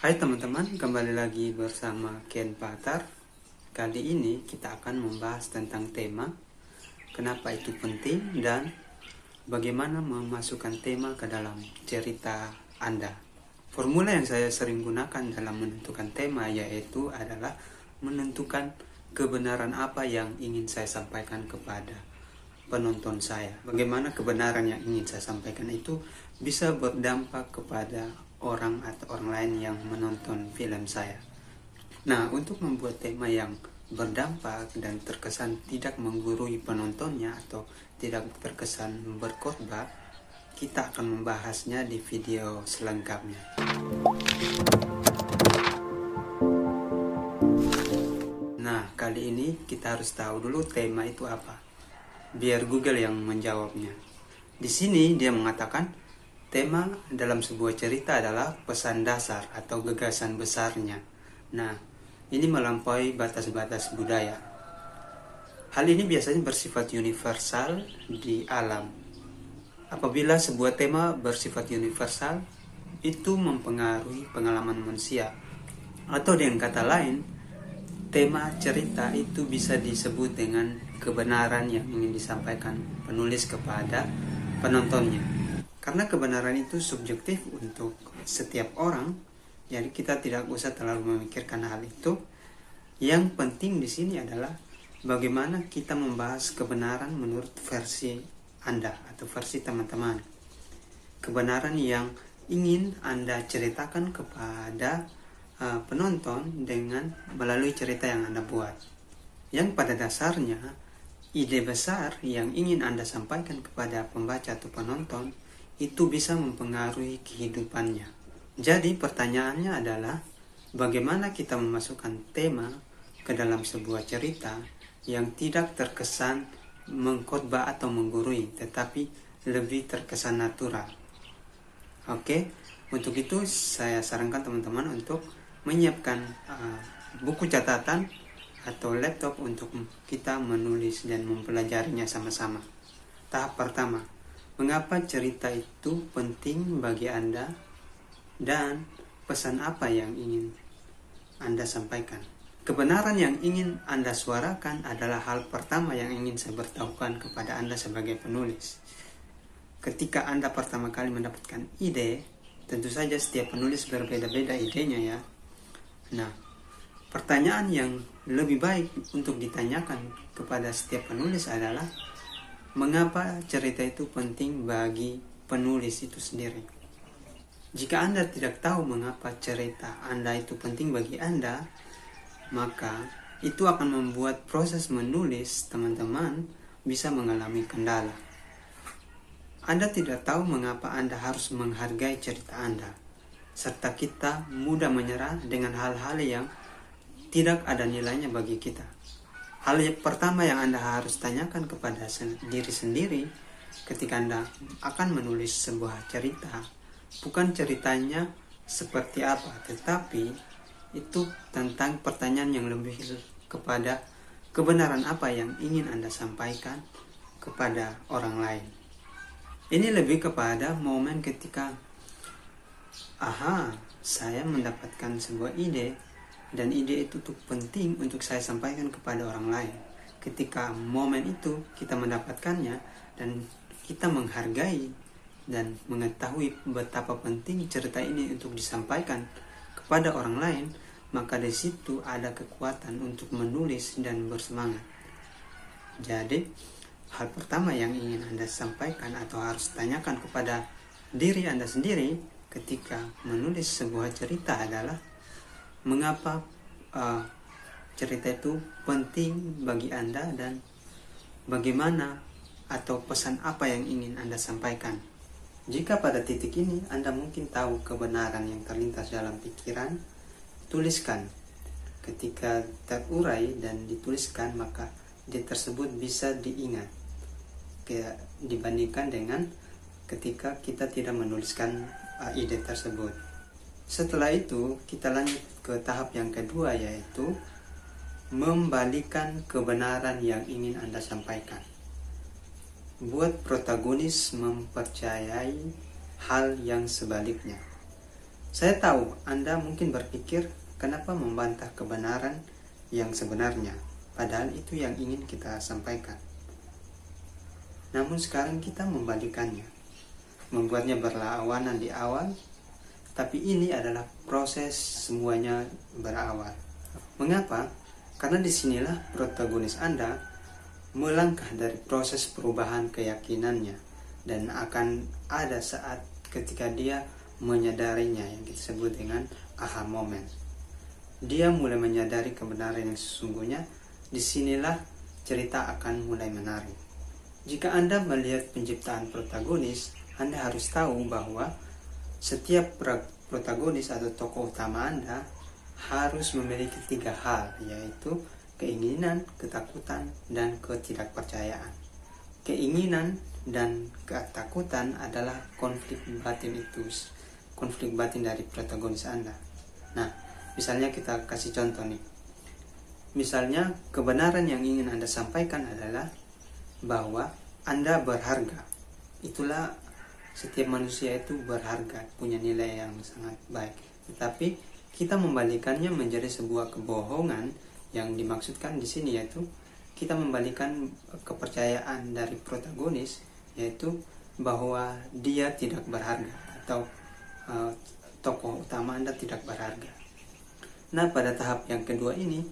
Hai teman-teman, kembali lagi bersama Ken Patar. Kali ini kita akan membahas tentang tema kenapa itu penting dan bagaimana memasukkan tema ke dalam cerita Anda. Formula yang saya sering gunakan dalam menentukan tema yaitu adalah menentukan kebenaran apa yang ingin saya sampaikan kepada penonton saya. Bagaimana kebenaran yang ingin saya sampaikan itu bisa berdampak kepada orang atau orang lain yang menonton film saya. Nah, untuk membuat tema yang berdampak dan terkesan tidak menggurui penontonnya atau tidak terkesan berkhotbah, kita akan membahasnya di video selengkapnya. Nah, kali ini kita harus tahu dulu tema itu apa. Biar Google yang menjawabnya. Di sini dia mengatakan tema dalam sebuah cerita adalah pesan dasar atau gagasan besarnya. Nah, ini melampaui batas-batas budaya. Hal ini biasanya bersifat universal di alam. Apabila sebuah tema bersifat universal, itu mempengaruhi pengalaman manusia. Atau dengan kata lain, tema cerita itu bisa disebut dengan kebenaran yang ingin disampaikan penulis kepada penontonnya. Karena kebenaran itu subjektif untuk setiap orang, jadi kita tidak usah terlalu memikirkan hal itu. Yang penting di sini adalah bagaimana kita membahas kebenaran menurut versi Anda atau versi teman-teman. Kebenaran yang ingin Anda ceritakan kepada penonton dengan melalui cerita yang Anda buat. Yang pada dasarnya ide besar yang ingin Anda sampaikan kepada pembaca atau penonton itu bisa mempengaruhi kehidupannya. Jadi pertanyaannya adalah bagaimana kita memasukkan tema ke dalam sebuah cerita yang tidak terkesan mengkhotbah atau menggurui, tetapi lebih terkesan natural. Oke, untuk itu saya sarankan teman-teman untuk menyiapkan buku catatan atau laptop untuk kita menulis dan mempelajarinya sama-sama. Tahap pertama, mengapa cerita itu penting bagi Anda dan pesan apa yang ingin Anda sampaikan. Kebenaran yang ingin Anda suarakan adalah hal pertama yang ingin saya beritahukan kepada Anda sebagai penulis. Ketika Anda pertama kali mendapatkan ide, tentu saja setiap penulis berbeda-beda idenya ya. Nah, pertanyaan yang lebih baik untuk ditanyakan kepada setiap penulis adalah mengapa cerita itu penting bagi penulis itu sendiri. Jika Anda tidak tahu mengapa cerita Anda itu penting bagi Anda, maka itu akan membuat proses menulis teman-teman bisa mengalami kendala. Anda tidak tahu mengapa Anda harus menghargai cerita Anda, serta kita mudah menyerah dengan hal-hal yang tidak ada nilainya bagi kita. Hal yang pertama yang Anda harus tanyakan kepada diri sendiri ketika Anda akan menulis sebuah cerita, bukan ceritanya seperti apa, tetapi itu tentang pertanyaan yang lebih kepada kebenaran apa yang ingin Anda sampaikan kepada orang lain. Ini lebih kepada momen ketika saya mendapatkan sebuah ide dan ide itu tuh penting untuk saya sampaikan kepada orang lain. Ketika momen itu kita mendapatkannya dan kita menghargai dan mengetahui betapa penting cerita ini untuk disampaikan kepada orang lain, maka di situ ada kekuatan untuk menulis dan bersemangat. Jadi, hal pertama yang ingin Anda sampaikan atau harus tanyakan kepada diri Anda sendiri ketika menulis sebuah cerita adalah mengapa cerita itu penting bagi Anda dan bagaimana atau pesan apa yang ingin Anda sampaikan. Jika pada titik ini Anda mungkin tahu kebenaran yang terlintas dalam pikiran, tuliskan. Ketika terurai dan dituliskan, maka ide tersebut bisa diingat dibandingkan dengan ketika kita tidak menuliskan ide tersebut. Setelah itu kita lanjut ke tahap yang kedua, yaitu membalikan kebenaran yang ingin Anda sampaikan. Buat protagonis mempercayai hal yang sebaliknya. Saya tahu Anda mungkin berpikir, kenapa membantah kebenaran yang sebenarnya, padahal itu yang ingin kita sampaikan. Namun sekarang kita membalikannya, membuatnya berlawanan di awal, tapi ini adalah proses semuanya berawal. Mengapa? Karena disinilah protagonis Anda melangkah dari proses perubahan keyakinannya, dan akan ada saat ketika dia menyadarinya, yang kita sebut dengan aha moment. Dia mulai menyadari kebenaran yang sesungguhnya. Disinilah cerita akan mulai menarik. Jika Anda melihat penciptaan protagonis, Anda harus tahu bahwa setiap protagonis atau tokoh utama Anda harus memiliki 3 hal, yaitu keinginan, ketakutan, dan ketidakpercayaan. Keinginan dan ketakutan adalah konflik batin dari protagonis Anda. Nah, misalnya kita kasih contoh nih. Misalnya kebenaran yang ingin Anda sampaikan adalah bahwa Anda berharga. Itulah, setiap manusia itu berharga, punya nilai yang sangat baik. Tetapi kita membalikannya menjadi sebuah kebohongan. Yang dimaksudkan di sini yaitu kita membalikan kepercayaan dari protagonis, yaitu bahwa dia tidak berharga, atau tokoh utama Anda tidak berharga. Nah, pada tahap yang kedua ini,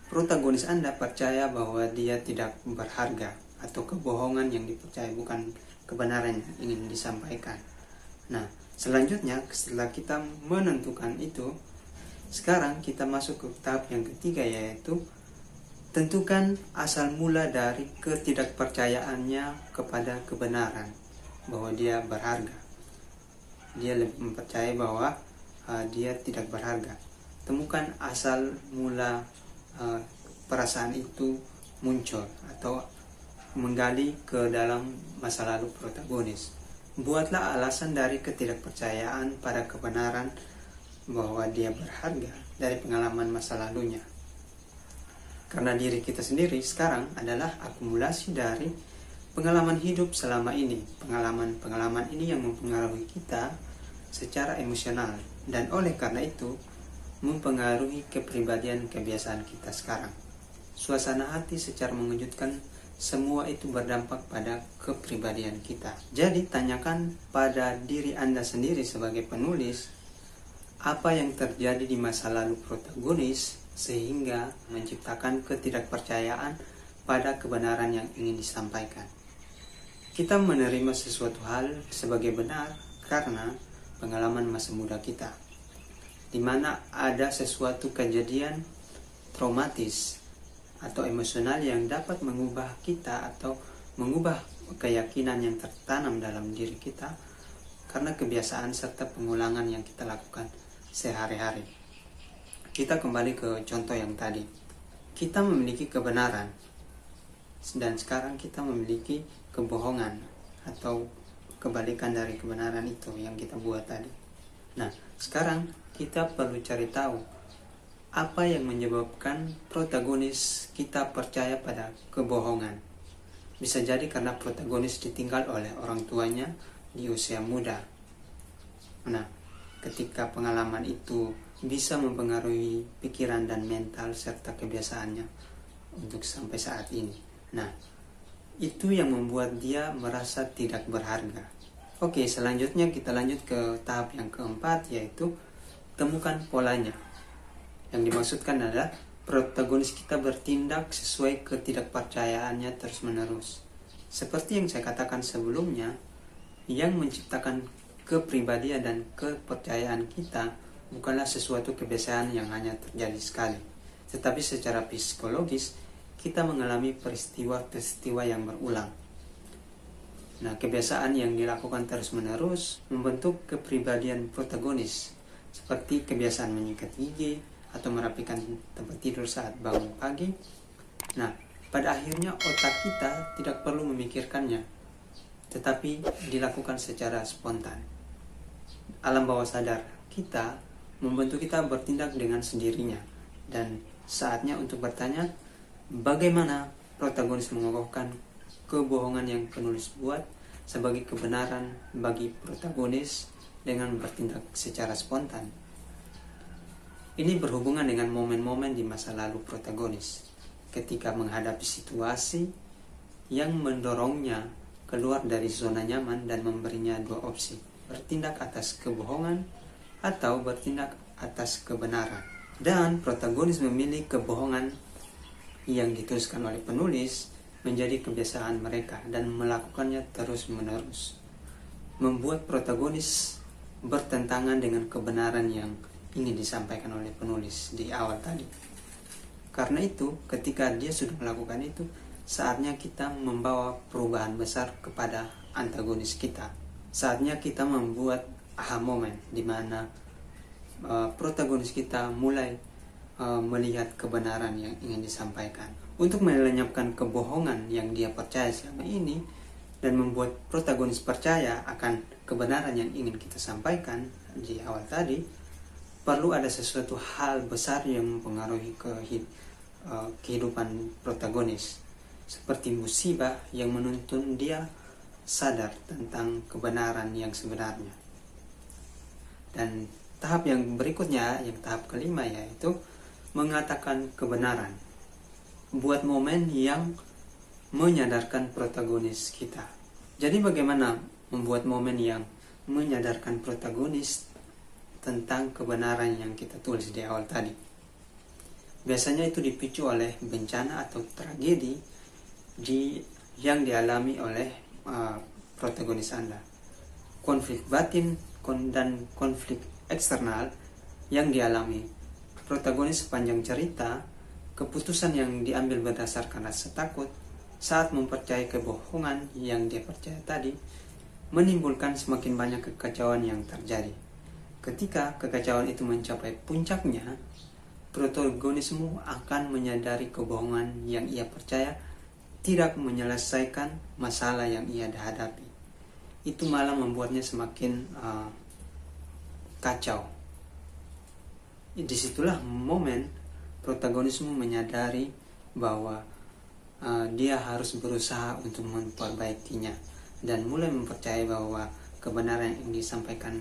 protagonis Anda percaya bahwa dia tidak berharga, atau kebohongan yang dipercaya, bukan kebenaran yang ingin disampaikan. Nah, selanjutnya setelah kita menentukan itu, sekarang kita masuk ke tahap yang ketiga, yaitu tentukan asal mula dari ketidakpercayaannya kepada kebenaran, bahwa dia berharga. Dia lebih mempercayai bahwa dia tidak berharga. Temukan asal mula perasaan itu muncul, atau menggali ke dalam masa lalu protagonis. Buatlah alasan dari ketidakpercayaan pada kebenaran bahwa dia berharga dari pengalaman masa lalunya. Karena diri kita sendiri sekarang adalah akumulasi dari pengalaman hidup selama ini. Pengalaman ini yang mempengaruhi kita secara emosional, dan oleh karena itu mempengaruhi kepribadian kebiasaan kita sekarang. Suasana hati secara mengejutkan, semua itu berdampak pada kepribadian kita. Jadi tanyakan pada diri Anda sendiri sebagai penulis, apa yang terjadi di masa lalu protagonis sehingga menciptakan ketidakpercayaan pada kebenaran yang ingin disampaikan. Kita menerima sesuatu hal sebagai benar karena pengalaman masa muda kita, di mana ada sesuatu kejadian traumatis atau emosional yang dapat mengubah kita atau mengubah keyakinan yang tertanam dalam diri kita karena kebiasaan serta pengulangan yang kita lakukan sehari-hari. Kita kembali ke contoh yang tadi. Kita memiliki kebenaran, dan sekarang kita memiliki kebohongan atau kebalikan dari kebenaran itu yang kita buat tadi. Nah, sekarang kita perlu cari tahu apa yang menyebabkan protagonis kita percaya pada kebohongan. Bisa jadi karena protagonis ditinggal oleh orang tuanya di usia muda. Nah, ketika pengalaman itu bisa mempengaruhi pikiran dan mental serta kebiasaannya untuk sampai saat ini. Nah, itu yang membuat dia merasa tidak berharga. Oke, selanjutnya kita lanjut ke tahap yang keempat, yaitu temukan polanya. Yang dimaksudkan adalah protagonis kita bertindak sesuai ketidakpercayaannya terus-menerus. Seperti yang saya katakan sebelumnya, yang menciptakan kepribadian dan kepercayaan kita bukanlah sesuatu kebiasaan yang hanya terjadi sekali, tetapi secara psikologis kita mengalami peristiwa-peristiwa yang berulang. Nah, kebiasaan yang dilakukan terus-menerus membentuk kepribadian protagonis, seperti kebiasaan menyikat gigi atau merapikan tempat tidur saat bangun pagi. Nah, pada akhirnya otak kita tidak perlu memikirkannya, tetapi dilakukan secara spontan. Alam bawah sadar kita membantu kita bertindak dengan sendirinya, dan saatnya untuk bertanya, bagaimana protagonis mengokohkan kebohongan yang penulis buat sebagai kebenaran bagi protagonis dengan bertindak secara spontan. Ini berhubungan dengan momen-momen di masa lalu protagonis ketika menghadapi situasi yang mendorongnya keluar dari zona nyaman dan memberinya dua opsi: bertindak atas kebohongan atau bertindak atas kebenaran. Dan protagonis memilih kebohongan yang dituliskan oleh penulis menjadi kebiasaan mereka dan melakukannya terus-menerus, membuat protagonis bertentangan dengan kebenaran yang ingin disampaikan oleh penulis di awal tadi. Karena itu, ketika dia sudah melakukan itu, saatnya kita membawa perubahan besar kepada antagonis kita. Saatnya kita membuat aha moment di mana protagonis kita mulai melihat kebenaran yang ingin disampaikan. Untuk melenyapkan kebohongan yang dia percaya selama ini dan membuat protagonis percaya akan kebenaran yang ingin kita sampaikan di awal tadi, perlu ada sesuatu hal besar yang mempengaruhi kehidupan protagonis, seperti musibah yang menuntun dia sadar tentang kebenaran yang sebenarnya. Dan tahap yang berikutnya, yang tahap kelima, yaitu mengatakan kebenaran. Buat momen yang menyadarkan protagonis kita. Jadi bagaimana membuat momen yang menyadarkan protagonis tentang kebenaran yang kita tulis di awal tadi? Biasanya itu dipicu oleh bencana atau tragedi yang dialami oleh protagonis Anda. Konflik batin dan konflik eksternal yang dialami protagonis sepanjang cerita, keputusan yang diambil berdasarkan rasa takut saat mempercayai kebohongan yang dia percaya tadi, menimbulkan semakin banyak kekacauan yang terjadi. Ketika kekacauan itu mencapai puncaknya, protagonismu akan menyadari kebohongan yang ia percaya tidak menyelesaikan masalah yang ia hadapi. Itu malah membuatnya semakin kacau. Disitulah momen protagonismu menyadari bahwa dia harus berusaha untuk memperbaikinya dan mulai mempercayai bahwa kebenaran yang disampaikan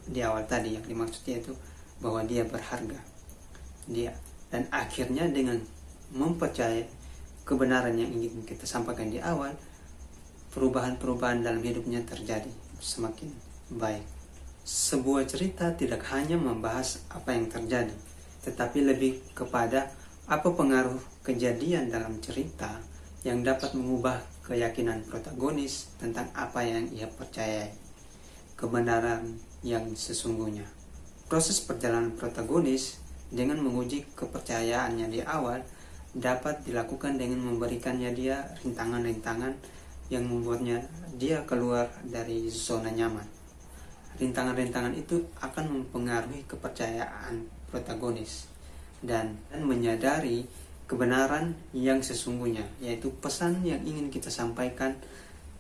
di awal tadi, yang dimaksudnya itu bahwa dia berharga. Dan akhirnya dengan mempercayai kebenaran yang ingin kita sampaikan di awal, perubahan-perubahan dalam hidupnya terjadi semakin baik. Sebuah cerita tidak hanya membahas apa yang terjadi, tetapi lebih kepada apa pengaruh kejadian dalam cerita yang dapat mengubah keyakinan protagonis tentang apa yang ia percayai, kebenaran yang sesungguhnya. Proses perjalanan protagonis dengan menguji kepercayaannya di awal dapat dilakukan dengan memberikannya dia rintangan-rintangan yang membuatnya dia keluar dari zona nyaman. Rintangan-rintangan itu akan mempengaruhi kepercayaan protagonis dan menyadari kebenaran yang sesungguhnya, yaitu pesan yang ingin kita sampaikan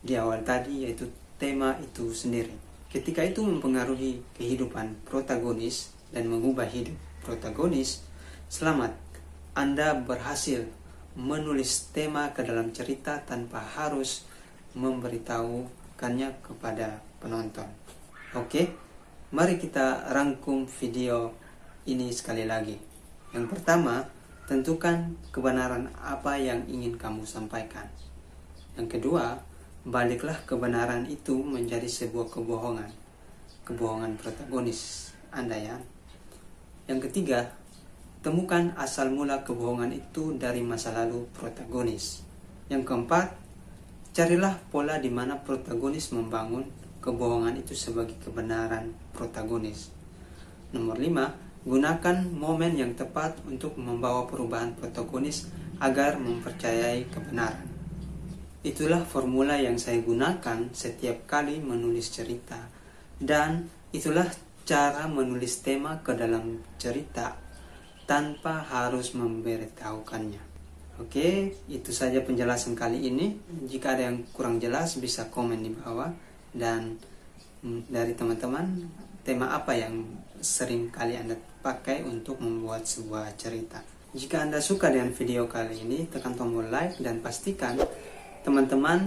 di awal tadi, yaitu tema itu sendiri. Ketika itu mempengaruhi kehidupan protagonis dan mengubah hidup protagonis, selamat, Anda berhasil menulis tema ke dalam cerita tanpa harus memberitahukannya kepada penonton. Oke, mari kita rangkum video ini sekali lagi. Yang pertama, tentukan kebenaran apa yang ingin kamu sampaikan. Yang kedua, baliklah kebenaran itu menjadi sebuah kebohongan. Kebohongan protagonis Anda ya. Yang ketiga, temukan asal mula kebohongan itu dari masa lalu protagonis. Yang keempat, carilah pola di mana protagonis membangun kebohongan itu sebagai kebenaran protagonis. Nomor 5, gunakan momen yang tepat untuk membawa perubahan protagonis agar mempercayai kebenaran. Itulah formula yang saya gunakan setiap kali menulis cerita, dan itulah cara menulis tema ke dalam cerita tanpa harus memberitahukannya. Oke, itu saja penjelasan kali ini. Jika ada yang kurang jelas bisa komen di bawah. Dan dari teman-teman, tema apa yang sering kali Anda pakai untuk membuat sebuah cerita? Jika Anda suka dengan video kali ini, tekan tombol like dan pastikan teman-teman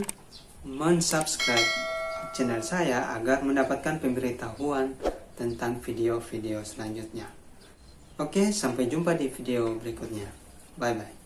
mensubscribe channel saya agar mendapatkan pemberitahuan tentang video-video selanjutnya. Oke, sampai jumpa di video berikutnya. Bye-bye.